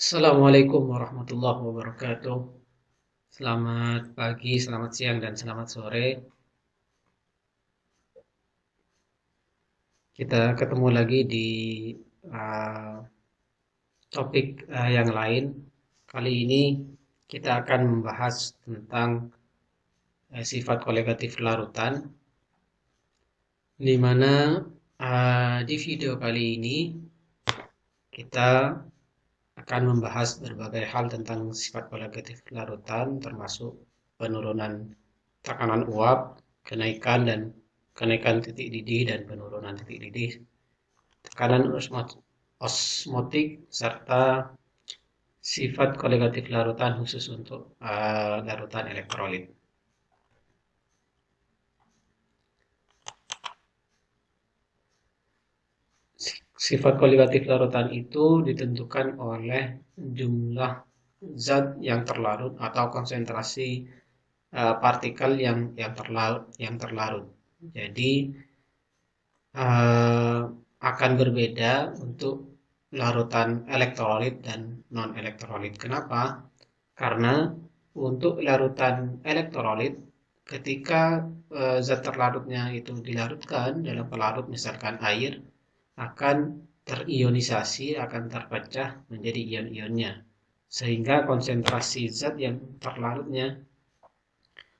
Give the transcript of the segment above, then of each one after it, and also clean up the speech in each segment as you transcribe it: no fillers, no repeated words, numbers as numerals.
Assalamualaikum warahmatullahi wabarakatuh. Selamat pagi, selamat siang, dan selamat sore. Kita ketemu lagi di uh, topik yang lain. Kali ini kita akan membahas tentang sifat kolektif larutan, di mana di video kali ini kita akan membahas berbagai hal tentang sifat kolektif larutan, termasuk penurunan tekanan uap, kenaikan titik didih dan penurunan titik didih, tekanan osmotik, serta sifat kolektif larutan khusus untuk larutan elektrolit. Sifat kolektif larutan itu ditentukan oleh jumlah zat yang terlarut atau konsentrasi partikel yang terlarut. Jadi uh, akan berbeda untuk larutan elektrolit dan non elektrolit. Kenapa? Karena untuk larutan elektrolit, ketika zat terlarutnya itu dilarutkan dalam pelarut, misalkan air, akan terionisasi, akan terpecah menjadi ion-ionnya, sehingga konsentrasi zat yang terlarutnya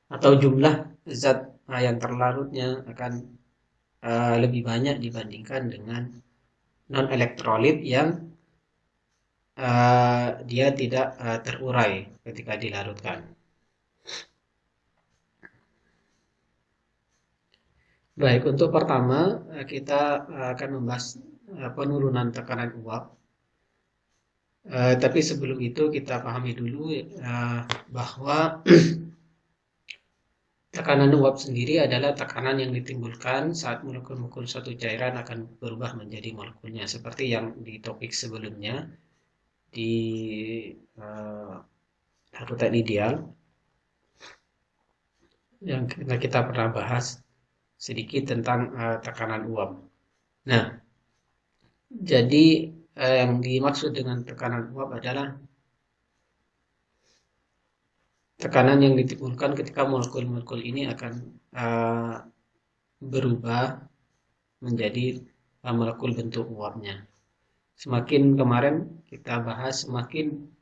atau jumlah zat yang terlarutnya akan lebih banyak dibandingkan dengan non elektrolit yang dia tidak terurai ketika dilarutkan. Baik, untuk pertama kita akan membahas penurunan tekanan uap. Tapi sebelum itu kita pahami dulu bahwa tekanan uap sendiri adalah tekanan yang ditimbulkan saat molekul-molekul suatu cairan akan berubah menjadi molekulnya, seperti yang di topik sebelumnya di larutan ideal yang kita pernah bahas sedikit tentang tekanan uap. Nah, jadi yang dimaksud dengan tekanan uap adalah tekanan yang ditimbulkan ketika molekul-molekul ini akan berubah menjadi molekul bentuk uapnya. Semakin kemarin kita bahas, semakin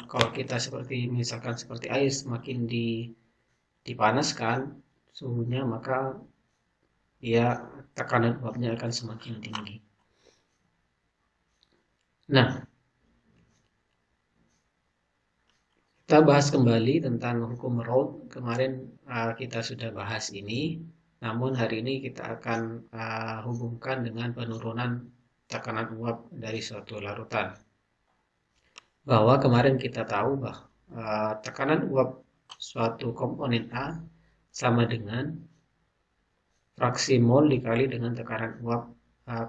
kalau kita misalkan seperti air, semakin dipanaskan suhunya, maka tekanan uapnya akan semakin tinggi. Nah, kita bahas kembali tentang hukum Raoult. Kemarin kita sudah bahas ini, namun hari ini kita akan hubungkan dengan penurunan tekanan uap dari suatu larutan. Bahwa kemarin kita tahu bahwa tekanan uap suatu komponen A sama dengan fraksi mol dikali dengan tekanan uap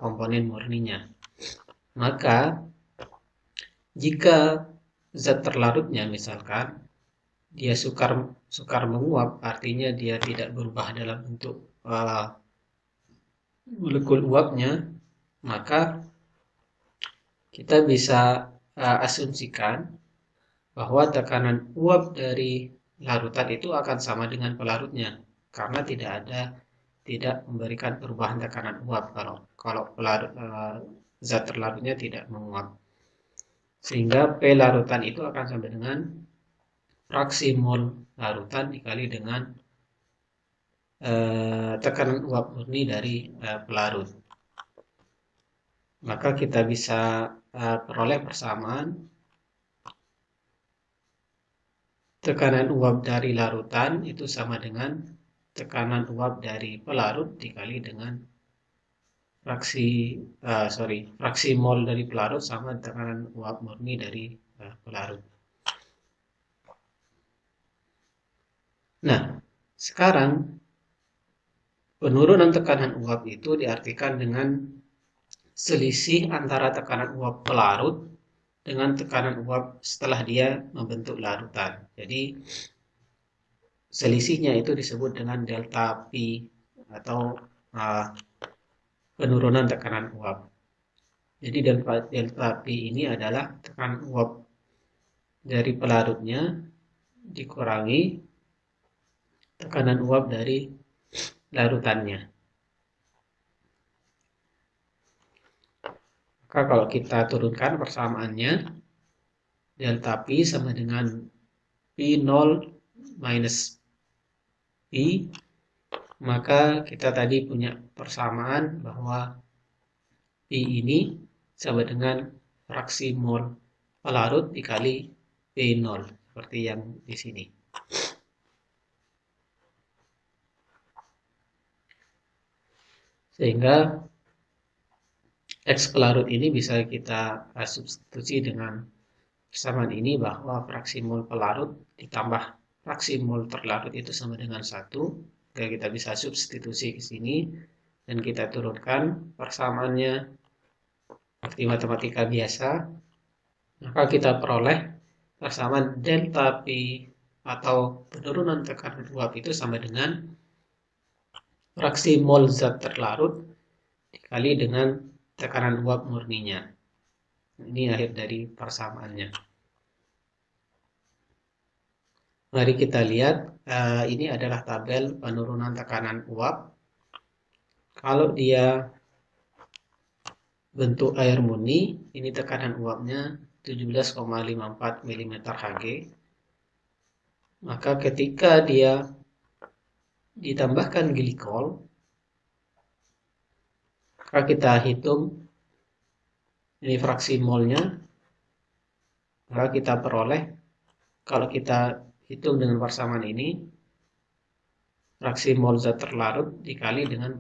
komponen murninya. Maka jika zat terlarutnya misalkan dia sukar menguap, artinya dia tidak berubah dalam bentuk molekul uapnya, maka kita bisa asumsikan bahwa tekanan uap dari larutan itu akan sama dengan pelarutnya, karena tidak memberikan perubahan tekanan uap kalau zat terlarutnya tidak menguap. Sehingga P larutan itu akan sama dengan fraksi mol larutan dikali dengan tekanan uap murni dari pelarut. Maka kita bisa peroleh persamaan tekanan uap dari larutan itu sama dengan tekanan uap dari pelarut dikali dengan fraksi mol dari pelarut sama tekanan uap murni dari pelarut. Nah, sekarang penurunan tekanan uap itu diartikan dengan selisih antara tekanan uap pelarut dengan tekanan uap setelah dia membentuk larutan. Jadi selisihnya itu disebut dengan delta P atau penurunan tekanan uap. Jadi delta P ini adalah tekanan uap dari pelarutnya dikurangi tekanan uap dari larutannya. Maka kalau kita turunkan persamaannya, delta P sama dengan P0 minus P, maka kita tadi punya persamaan bahwa P ini sama dengan fraksi mol pelarut dikali P0, seperti yang di sini. Sehingga X pelarut ini bisa kita substitusi dengan persamaan ini bahwa fraksi mol pelarut ditambah fraksi mol terlarut itu sama dengan 1. Jika kita bisa substitusi ke sini dan kita turunkan persamaannya seperti matematika biasa, maka kita peroleh persamaan delta P atau penurunan tekanan uap itu sama dengan fraksi mol zat terlarut dikali dengan tekanan uap murninya. Ini akhir dari persamaannya. Mari kita lihat, ini adalah tabel penurunan tekanan uap. Kalau dia bentuk air murni, ini tekanan uapnya 17,54 mm Hg. Maka ketika dia ditambahkan glikol, maka kita hitung ini fraksi molnya, maka kita peroleh, kalau kita hitung dengan persamaan ini, fraksi mol zat terlarut dikali dengan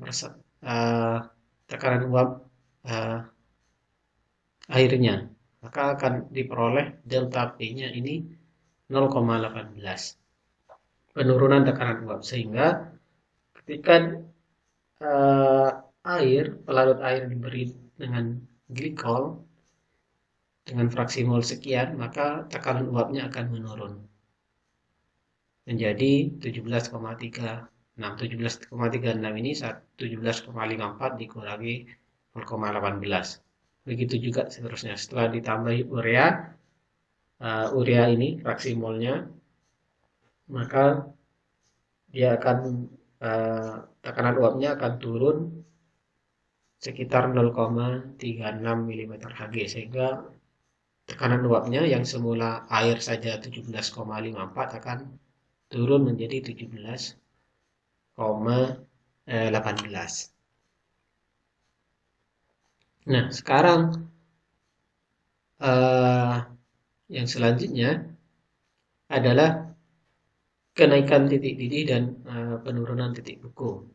tekanan uap airnya, maka akan diperoleh delta P-nya ini 0,18 penurunan tekanan uap. Sehingga ketika pelarut air diberi dengan glikol dengan fraksi mol sekian, maka tekanan uapnya akan menurun menjadi 17,36. 17,36 ini 17,54 dikurangi 0,18. Begitu juga seterusnya. Setelah ditambah urea ini fraksi molnya, maka dia akan tekanan uapnya akan turun sekitar 0,36 mm Hg, sehingga tekanan uapnya yang semula air saja 17,54 akan turun menjadi 17,18. Nah, sekarang yang selanjutnya adalah kenaikan titik didih dan penurunan titik beku.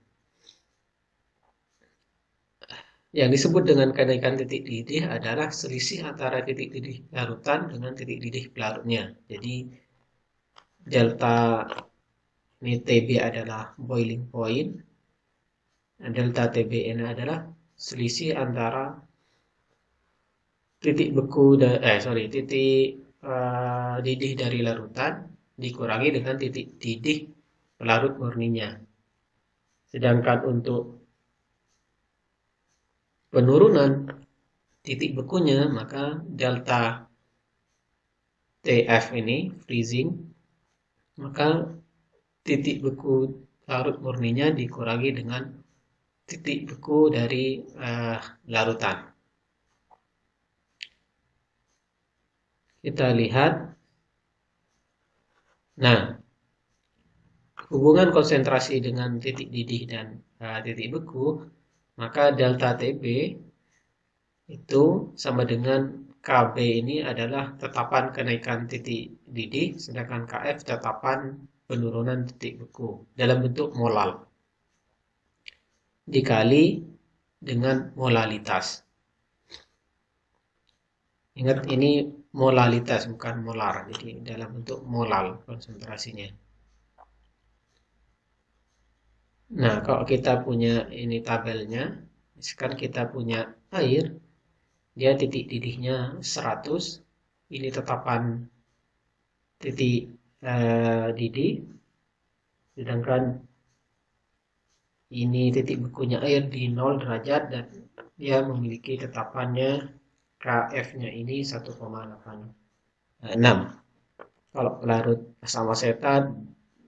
Yang disebut dengan kenaikan titik didih adalah selisih antara titik didih larutan dengan titik didih pelarutnya. Jadi delta ini TB adalah boiling point, delta TB ini adalah selisih antara titik beku titik didih dari larutan dikurangi dengan titik didih pelarut murninya. Sedangkan untuk penurunan titik bekunya, maka delta TF ini freezing, maka titik beku larut murninya dikurangi dengan titik beku dari larutan. Kita lihat. Nah, hubungan konsentrasi dengan titik didih dan titik beku, maka delta TB itu sama dengan KB ini adalah tetapan kenaikan titik didih, sedangkan KF tetapan penurunan titik beku dalam bentuk molal dikali dengan molalitas. Ingat, ini molalitas bukan molar, jadi dalam bentuk molal konsentrasinya. Nah, kalau kita punya ini tabelnya, sekarang kita punya air, dia titik didihnya 100, ini tetapan titik didih, sedangkan ini titik bekunya air di 0 derajat dan dia memiliki tetapannya KF-nya ini 1,86. Kalau pelarut asam asetat,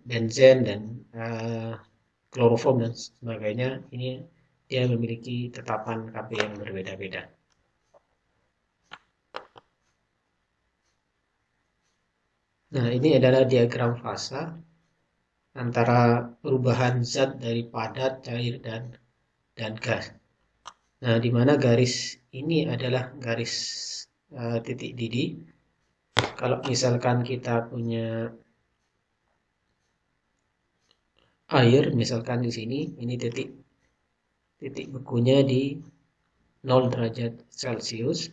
benzen, dan kloroform dan sebagainya, ini dia memiliki tetapan Kp yang berbeda-beda. Nah, ini adalah diagram fasa antara perubahan zat dari padat, cair, dan gas. Nah, di mana garis ini adalah garis titik didih. Kalau misalkan kita punya air, misalkan di sini, ini titik bekunya di 0 derajat Celcius.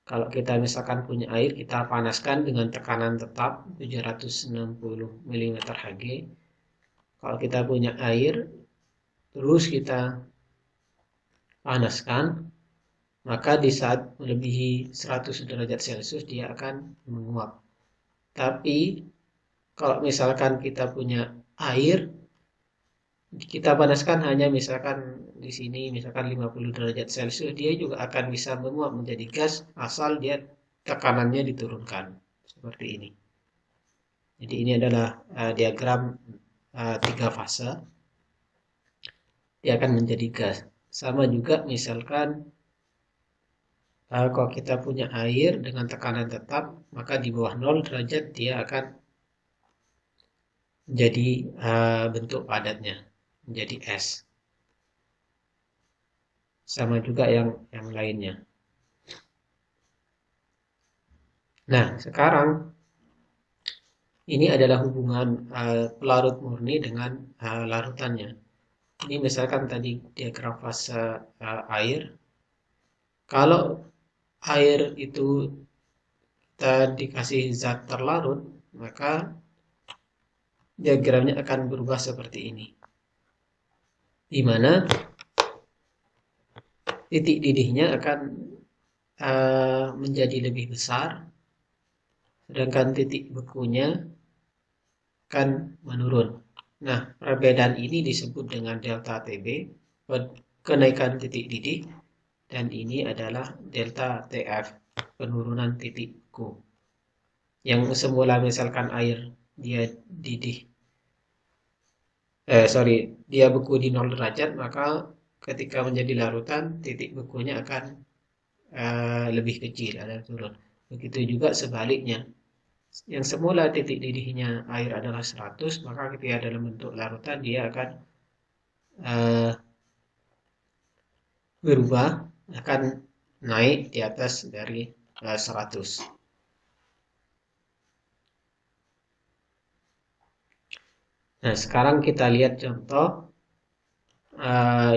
Kalau kita misalkan punya air, kita panaskan dengan tekanan tetap 760 mm Hg. Kalau kita punya air, terus kita panaskan, maka di saat melebihi 100 derajat Celcius dia akan menguap. Tapi kalau misalkan kita punya air, kita panaskan hanya misalkan di sini misalkan 50 derajat Celcius, dia juga akan bisa menguap menjadi gas asal dia tekanannya diturunkan seperti ini. Jadi ini adalah diagram 3 fase. Dia akan menjadi gas. Sama juga misalkan kalau kita punya air dengan tekanan tetap, maka di bawah 0 derajat dia akan menjadi bentuk padatnya, menjadi es. Sama juga yang lainnya. Nah, sekarang ini adalah hubungan pelarut murni dengan larutannya. Ini misalkan tadi diagram fase air. Kalau air itu kita dikasih zat terlarut, maka diagramnya akan berubah seperti ini. Di mana titik didihnya akan menjadi lebih besar, sedangkan titik bekunya akan menurun. Nah, perbedaan ini disebut dengan delta TB, kenaikan titik didih, dan ini adalah delta TF, penurunan titik beku. Yang semula misalkan air dia didih, dia beku di 0 derajat, maka ketika menjadi larutan, titik bekunya akan lebih kecil, ada turun. Begitu juga sebaliknya. Yang semula titik didihnya air adalah 100, maka ketika dalam bentuk larutan dia akan berubah, akan naik di atas dari 100. Nah, sekarang kita lihat contoh.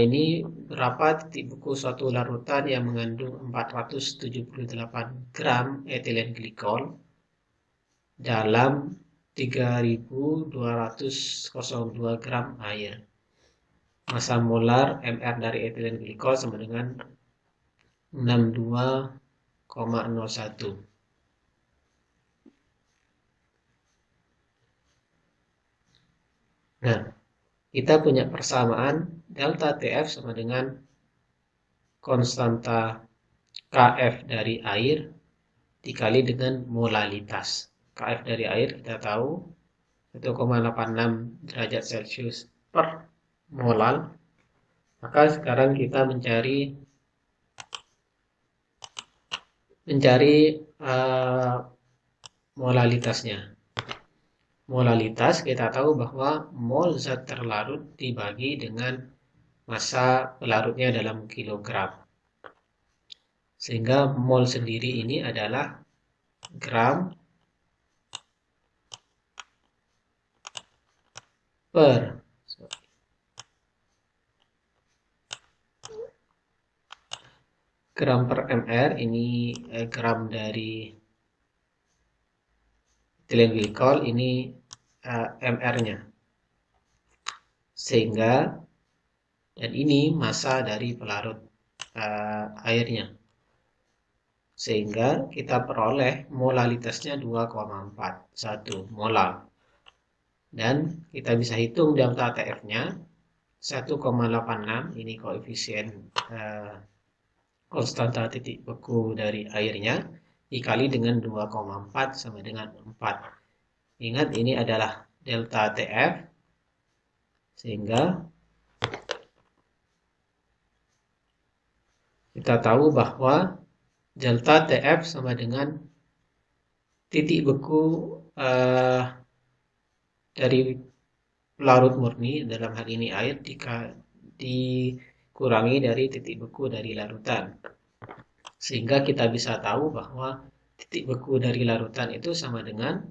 Ini berapa titik beku suatu larutan yang mengandung 478 gram etilen glikol dalam 3202 gram air. Massa molar MR dari etilen glikol sama dengan 62,01. Nah, kita punya persamaan delta TF sama dengan konstanta KF dari air dikali dengan molalitas. KF dari air kita tahu 1,86 derajat Celcius per molal. Maka sekarang kita mencari molalitasnya. Molalitas kita tahu bahwa mol zat terlarut dibagi dengan massa pelarutnya dalam kilogram. Sehingga mol sendiri ini adalah gram per mr. Ini gram dari etilen glikol, ini mr-nya. Sehingga dan ini massa dari pelarut airnya. Sehingga kita peroleh molalitasnya 2,41 molal. Dan kita bisa hitung delta TF-nya 1,86, ini koefisien konstanta titik beku dari airnya dikali dengan 2,4 sama dengan 4. Ingat ini adalah delta TF, sehingga kita tahu bahwa delta TF sama dengan titik beku dari larut murni, dalam hal ini air, dikurangi dari titik beku dari larutan. Sehingga kita bisa tahu bahwa titik beku dari larutan itu sama dengan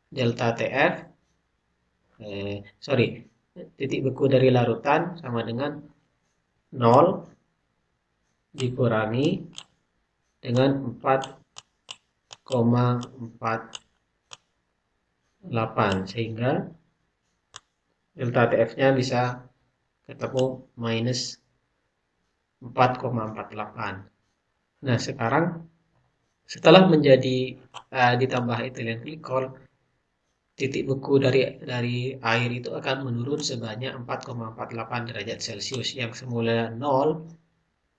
delta TF, titik beku dari larutan sama dengan 0 dikurangi dengan 4,48, sehingga delta TF-nya bisa ketemu minus 4,48. Nah, sekarang setelah menjadi ditambah etilen glikol, titik beku dari air itu akan menurun sebanyak 4,48 derajat Celcius. Yang semula 0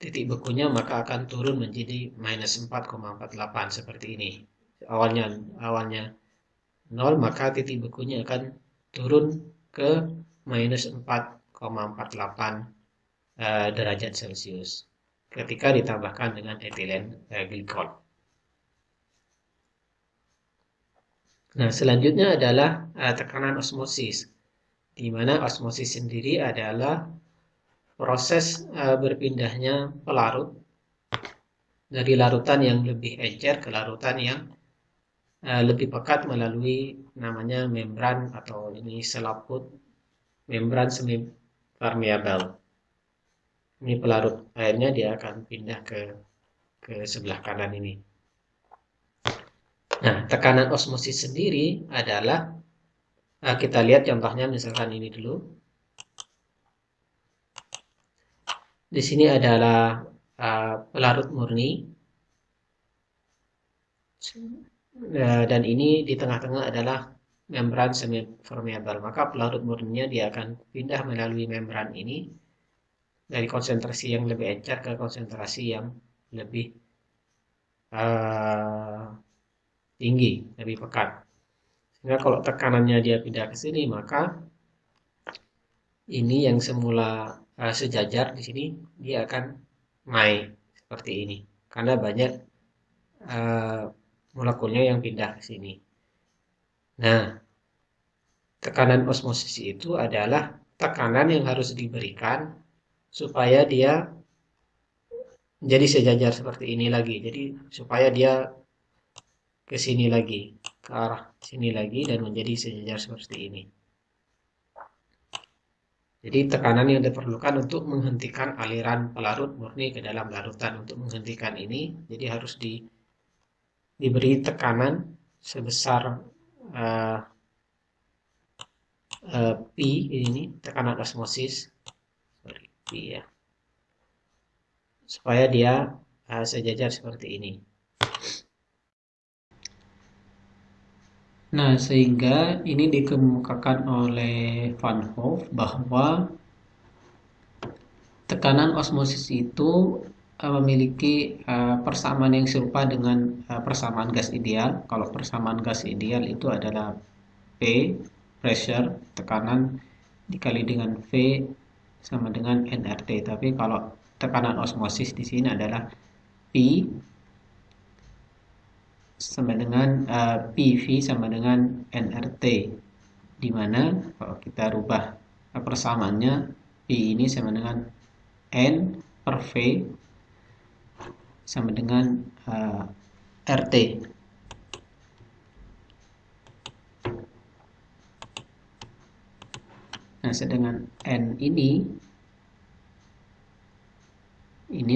titik bekunya maka akan turun menjadi minus 4,48 seperti ini. Awalnya 0, maka titik bekunya akan turun ke minus 4,48 derajat Celcius ketika ditambahkan dengan etilen glikol. Nah, selanjutnya adalah tekanan osmosis, di mana osmosis sendiri adalah proses berpindahnya pelarut dari larutan yang lebih encer ke larutan yang lebih pekat melalui namanya membran atau ini selaput membran semi permeabel. Ini pelarut airnya dia akan pindah ke sebelah kanan ini. Nah, tekanan osmosis sendiri adalah kita lihat contohnya, misalkan ini dulu. Di sini adalah pelarut murni, dan ini di tengah-tengah adalah membran semi permeabel. Maka pelarut murninya dia akan pindah melalui membran ini dari konsentrasi yang lebih encer ke konsentrasi yang lebih tinggi, lebih pekat. Sehingga kalau tekanannya dia pindah ke sini, maka ini yang semula sejajar di sini dia akan naik seperti ini karena banyak molekulnya yang pindah ke sini. Nah, tekanan osmosis itu adalah tekanan yang harus diberikan supaya dia menjadi sejajar seperti ini lagi. Jadi supaya dia ke sini lagi, ke arah sini lagi, dan menjadi sejajar seperti ini. Jadi tekanan yang diperlukan untuk menghentikan aliran pelarut murni ke dalam larutan. Untuk menghentikan ini, jadi harus diberi tekanan sebesar P, ini tekanan osmosis, P ya, supaya dia sejajar seperti ini. Nah, sehingga ini dikemukakan oleh Van Hoof bahwa tekanan osmosis itu memiliki persamaan yang serupa dengan persamaan gas ideal. Kalau persamaan gas ideal itu adalah P, pressure, tekanan, dikali dengan V sama dengan nRT. Tapi kalau tekanan osmosis di sini adalah P sama dengan PV sama dengan nRT, di mana kalau kita rubah persamaannya, P ini sama dengan N per V sama dengan RT. Nah, sedangkan N ini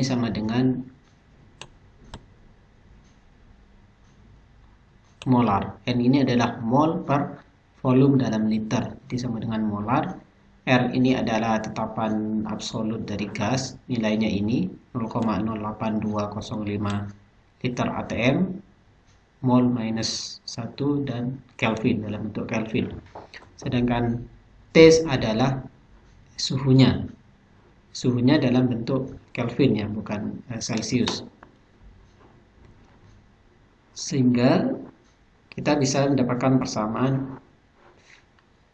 sama dengan molar. N ini adalah mol per volume dalam liter, jadi sama dengan molar. R ini adalah tetapan absolut dari gas, nilainya ini 0,08205 liter atm, mol minus 1, dan Kelvin dalam bentuk Kelvin. Sedangkan T adalah suhunya dalam bentuk Kelvin ya, bukan Celsius. Sehingga kita bisa mendapatkan persamaan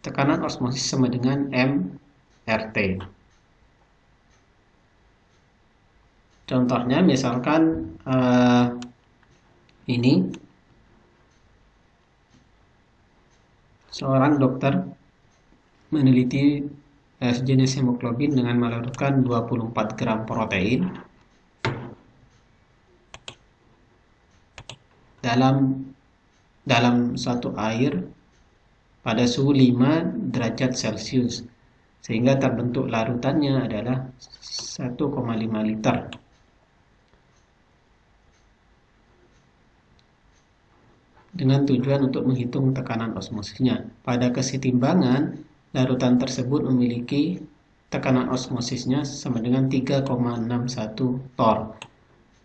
tekanan osmosis sama dengan MRT. Contohnya misalkan ini seorang dokter meneliti sejenis hemoglobin dengan melarutkan 24 gram protein dalam suatu air pada suhu 5 derajat Celcius, sehingga terbentuk larutannya adalah 1,5 liter. Dengan tujuan untuk menghitung tekanan osmosisnya. Pada kesetimbangan, larutan tersebut memiliki tekanan osmosisnya sama dengan 3,61 torr.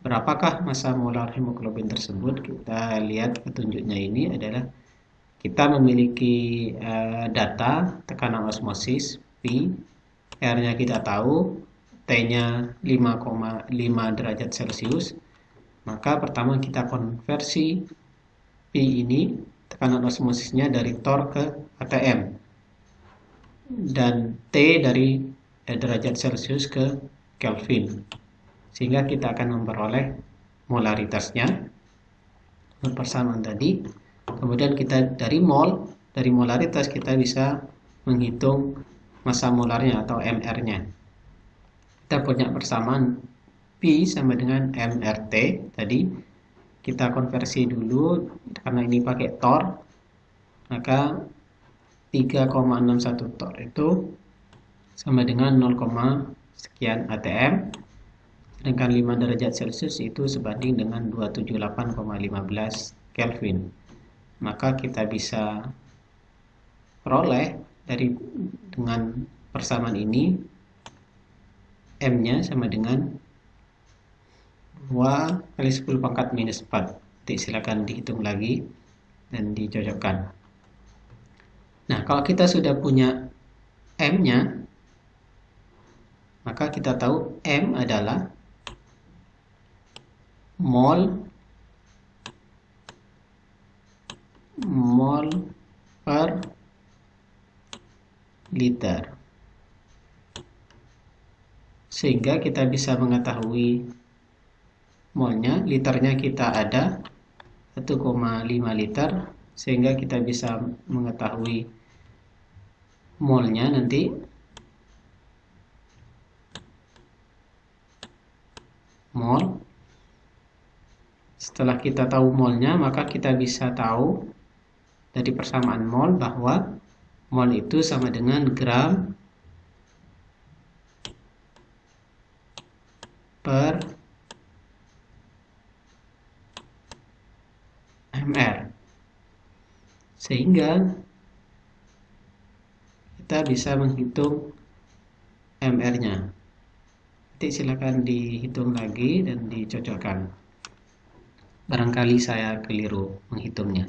Berapakah massa molar hemoglobin tersebut? Kita lihat petunjuknya ini adalah kita memiliki data tekanan osmosis P, R-nya kita tahu, T-nya 5,5 derajat Celcius. Maka pertama kita konversi P ini tekanan osmosisnya dari torr ke atm, dan T dari derajat Celcius ke Kelvin, sehingga kita akan memperoleh molaritasnya persamaan tadi. Kemudian kita dari molaritas kita bisa menghitung massa molarnya atau MR-nya. Kita punya persamaan P sama dengan MRT tadi. Kita konversi dulu karena ini pakai torr, maka 3,61 torr itu sama dengan 0, sekian atm, sedangkan 5 derajat Celcius itu sebanding dengan 278,15 Kelvin. Maka kita bisa peroleh dengan persamaan ini M-nya sama dengan 2 kali 10 pangkat minus 4. Jadi silakan dihitung lagi dan dicocokkan. Nah, kalau kita sudah punya M-nya, maka kita tahu M adalah mol per liter. Sehingga kita bisa mengetahui molnya, liternya kita ada 1,5 liter, sehingga kita bisa mengetahui molnya nanti mol. Setelah kita tahu molnya, maka kita bisa tahu dari persamaan mol bahwa mol itu sama dengan gram per mr, sehingga kita bisa menghitung mr-nya. Nanti silakan dihitung lagi dan dicocokkan. Barangkali saya keliru menghitungnya.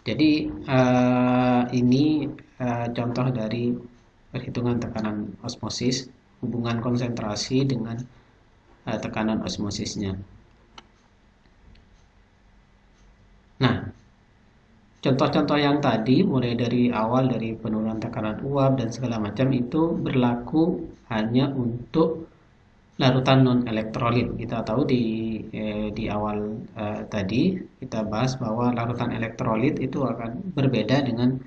Jadi ini contoh dari perhitungan tekanan osmosis, hubungan konsentrasi dengan tekanan osmosisnya. Nah, contoh-contoh yang tadi, mulai dari awal dari penurunan tekanan uap dan segala macam, itu berlaku hanya untuk larutan non-elektrolit. Kita tahu di awal tadi kita bahas bahwa larutan elektrolit itu akan berbeda dengan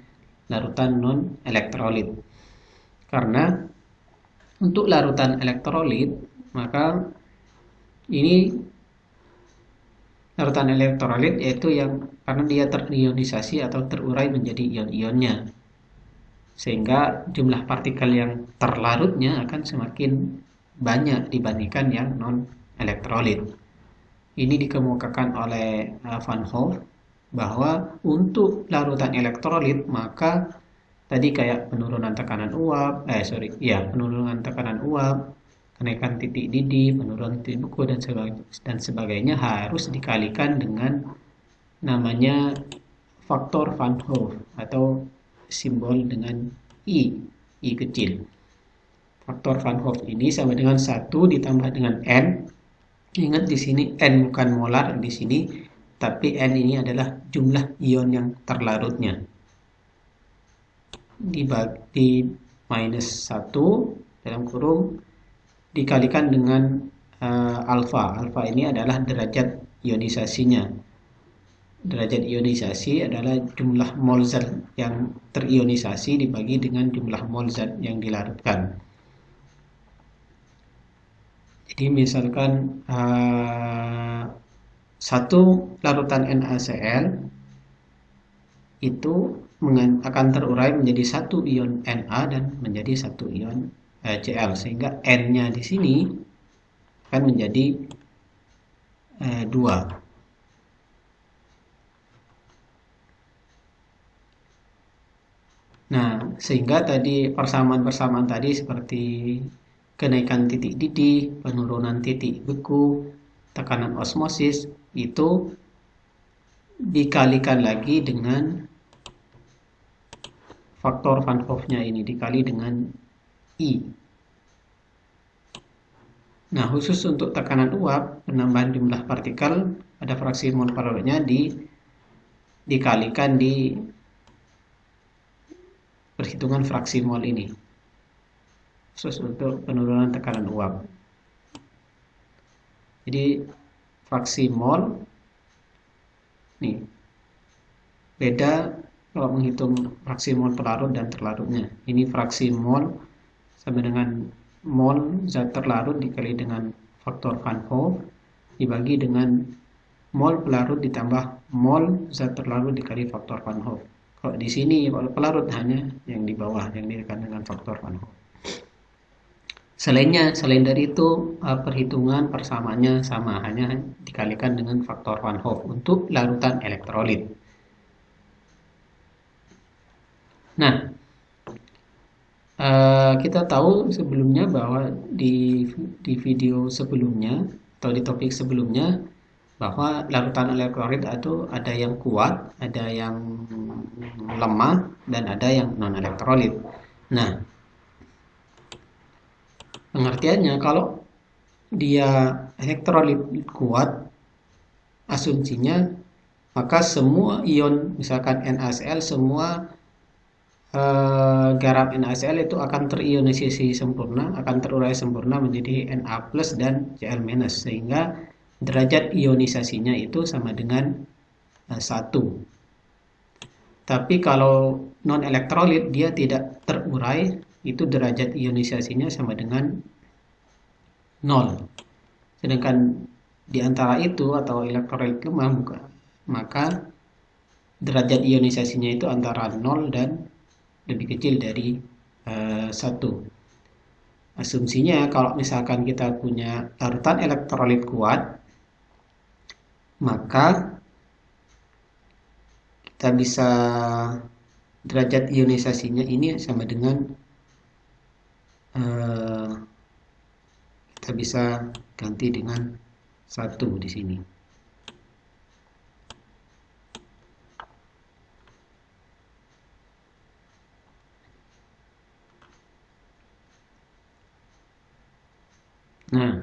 larutan non-elektrolit. Karena untuk larutan elektrolit, maka ini larutan elektrolit yaitu yang karena dia terionisasi atau terurai menjadi ion-ionnya, sehingga jumlah partikel yang terlarutnya akan semakin banyak dibandingkan yang non-elektrolit. Ini dikemukakan oleh Van Hove bahwa untuk larutan elektrolit maka tadi kayak penurunan tekanan uap, penurunan tekanan uap, kenaikan titik didih, penurunan titik beku dan sebagainya harus dikalikan dengan namanya faktor Van Hove atau simbol dengan I kecil. Faktor Van Hoff ini sama dengan 1 ditambah dengan N. Ingat di sini N bukan molar di sini, tapi N ini adalah jumlah ion yang terlarutnya. Di minus 1 dalam kurung dikalikan dengan alfa. Alfa ini adalah derajat ionisasinya. Derajat ionisasi adalah jumlah mol zat yang terionisasi dibagi dengan jumlah mol zat yang dilarutkan. Jadi misalkan satu larutan NaCl itu akan terurai menjadi satu ion Na dan menjadi satu ion Cl, sehingga N-nya di sini akan menjadi 2. Nah, sehingga tadi persamaan-persamaan tadi seperti kenaikan titik didih, penurunan titik beku, tekanan osmosis, itu dikalikan lagi dengan faktor Van Hoff-nya ini, dikali dengan I. Nah, khusus untuk tekanan uap, penambahan jumlah partikel pada fraksi mol larutnya dikalikan di perhitungan fraksi mol ini, khusus untuk penurunan tekanan uap. Jadi fraksi mol nih beda kalau menghitung fraksi mol pelarut dan terlarutnya. Ini fraksi mol sama dengan mol zat terlarut dikali dengan faktor Van Hoff dibagi dengan mol pelarut ditambah mol zat terlarut dikali faktor Van Hoff. Kalau di sini kalau pelarut hanya yang di bawah yang ditekan dengan faktor Van Hoff. Selain dari itu perhitungan persamaannya sama, hanya dikalikan dengan faktor Van Hoff untuk larutan elektrolit. Nah, kita tahu sebelumnya bahwa di video sebelumnya atau di topik sebelumnya bahwa larutan elektrolit itu ada yang kuat, ada yang lemah, dan ada yang non-elektrolit. Nah, pengertiannya kalau dia elektrolit kuat, asumsinya maka semua ion misalkan NaCl, semua garam NaCl itu akan terionisasi sempurna, akan terurai sempurna menjadi Na+ dan Cl-, sehingga derajat ionisasinya itu sama dengan 1. Tapi kalau non-elektrolit dia tidak terurai, itu derajat ionisasinya sama dengan 0. Sedangkan di antara itu atau elektrolit lemah, maka derajat ionisasinya itu antara 0 dan lebih kecil dari 1. Asumsinya kalau misalkan kita punya larutan elektrolit kuat, maka kita bisa derajat ionisasinya ini sama dengan kita bisa ganti dengan 1 di sini. Nah,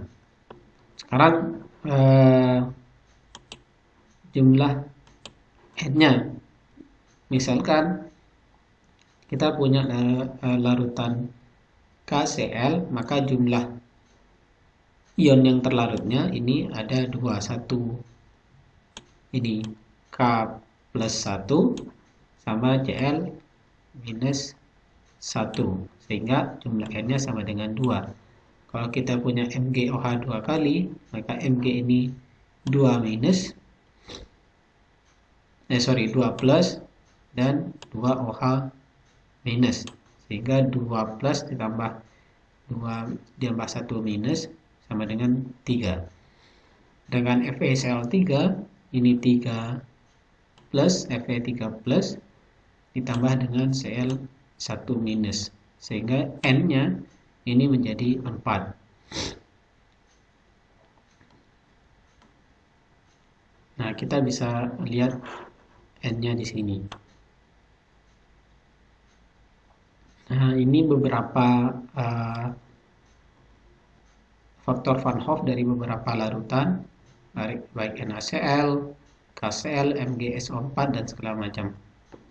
sekarang jumlah N-nya, misalkan kita punya larutan KCl, maka jumlah ion yang terlarutnya ini ada 2, 1 ini K+1 sama Cl-1, sehingga jumlah N-nya sama dengan 2. Kalau kita punya MgOH 2 kali, maka Mg ini 2 plus dan 2 OH minus, sehingga 2 plus ditambah 1 minus sama dengan 3. Dengan FeCl3 ini 3 plus, Fe3 plus ditambah dengan Cl1 minus, sehingga N-nya ini menjadi 4. Nah, kita bisa lihat N-nya di sini. Nah, ini beberapa faktor Van Hoff dari beberapa larutan, baik NaCl, KCl, MgSO4, dan segala macam.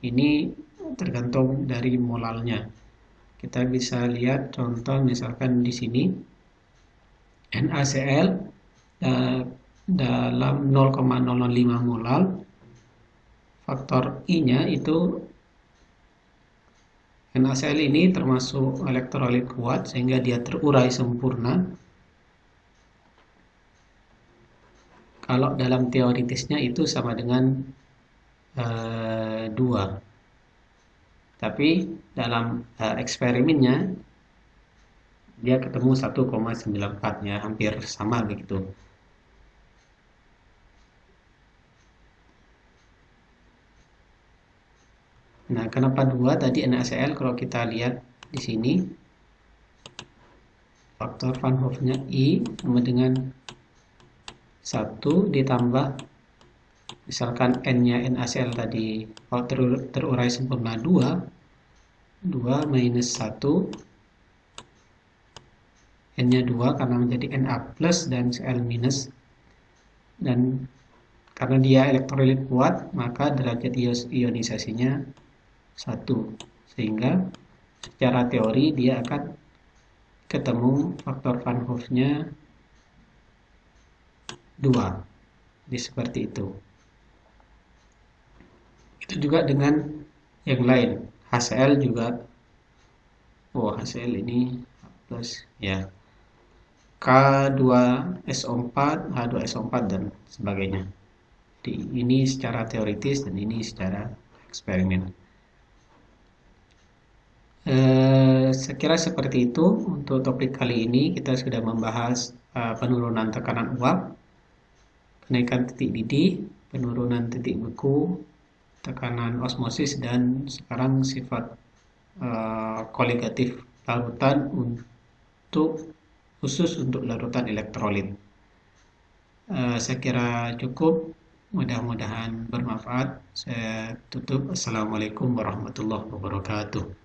Ini tergantung dari molalnya. Kita bisa lihat contoh misalkan di sini NaCl dalam 0,005 molal, faktor I-nya itu NaCl ini termasuk elektrolit kuat sehingga dia terurai sempurna. Kalau dalam teoritisnya itu sama dengan 2. Tapi dalam eksperimennya dia ketemu 1,94, ya hampir sama begitu. Nah, kenapa 2 tadi NaCl? Kalau kita lihat di sini faktor Van Hoff-nya I sama dengan 1 ditambah misalkan N-nya NaCl tadi kalau terurai sempurna 2 minus 1, N-nya 2 karena menjadi Na plus dan Cl minus, dan karena dia elektrolit kuat maka derajat ionisasinya 1, sehingga secara teori dia akan ketemu faktor Van Hoff-nya 2. Jadi seperti itu. Itu juga dengan yang lain. HCl juga, HCl ini plus ya, K2SO4, H2SO4 dan sebagainya. Jadi ini secara teoritis dan ini secara eksperimen. Saya kira seperti itu untuk topik kali ini. Kita sudah membahas penurunan tekanan uap, kenaikan titik didih, penurunan titik beku, tekanan osmosis, dan sekarang sifat koligatif larutan khusus untuk larutan elektrolit. Saya kira cukup. Mudah-mudahan bermanfaat. Saya tutup. Assalamualaikum warahmatullahi wabarakatuh.